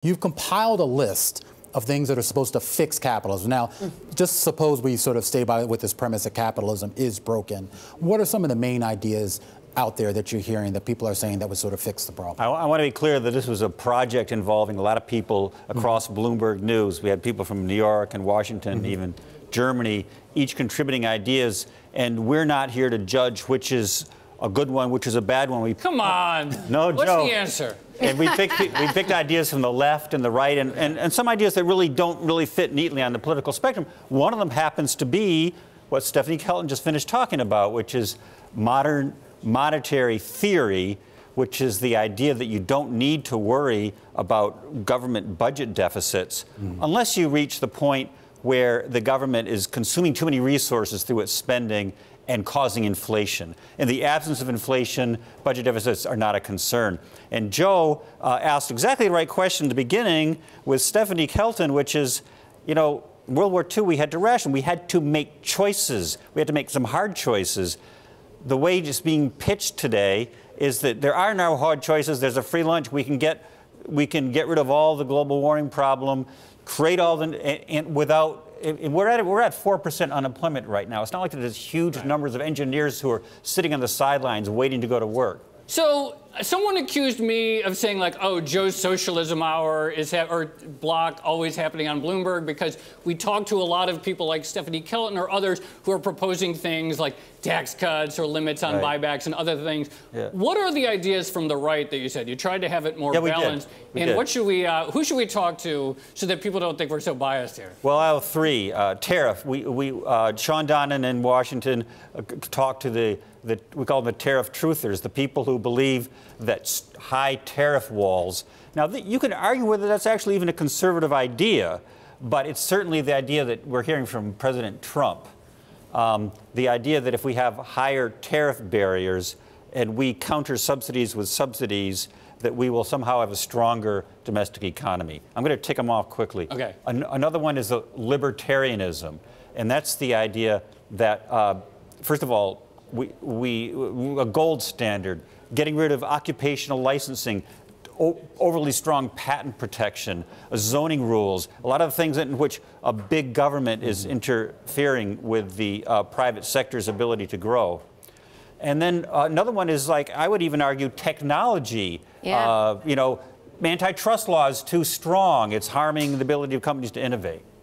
You've compiled a list of things that are supposed to fix capitalism. Now, just suppose we sort of stay by with this premise that capitalism is broken. What are some of the main ideas out there that you're hearing that people are saying that would sort of fix the problem? I want to be clear that this was a project involving a lot of people across Bloomberg News. We had people from New York and Washington, even Germany, each contributing ideas. And we're not here to judge which is a good one, which is a bad one. Come on. No, What's Joe. the answer? And we picked ideas from the left and the right, and some ideas that really don't really fit neatly on the political spectrum. One of them happens to be what Stephanie Kelton just finished talking about, which is modern monetary theory, which is the idea that you don't need to worry about government budget deficits unless you reach the point where the government is consuming too many resources through its spending and causing inflation. In the absence of inflation, budget deficits are not a concern. And Joe asked exactly the right question at the beginning with Stephanie Kelton, which is, you know, World War II, we had to ration. We had to make choices. We had to make some hard choices. The way it's being pitched today is that there are no hard choices. There's a free lunch. We can get rid of all the global warming problem, create all the, and without. And we're at 4% unemployment right now. It's not like there's huge numbers of engineers who are sitting on the sidelines waiting to go to work. So someone accused me of saying, like, oh, Joe's socialism hour is or block always happening on Bloomberg, because we talk to a lot of people like Stephanie Kelton or others who are proposing things like tax cuts or limits on buybacks and other things. What are the ideas from the right that you said? You tried to have it more balanced. And what should we, who should we talk to so that people don't think we're so biased here? Well, I have three. Tariff. Sean Donnan in Washington talked to we call them the tariff truthers, the people who believe that high tariff walls. Now, you can argue whether that's actually even a conservative idea, but it's certainly the idea that we're hearing from President Trump. The idea that if we have higher tariff barriers and we counter subsidies with subsidies, that we will somehow have a stronger domestic economy. I'm going to tick them off quickly. Okay. Another one is the libertarianism, and that's the idea that, first of all, a gold standard, getting rid of occupational licensing, overly strong patent protection, zoning rules, a lot of things in which a big government is interfering with the private sector's ability to grow. And then another one is, like, I would even argue technology. You know, antitrust law is too strong. It's harming the ability of companies to innovate.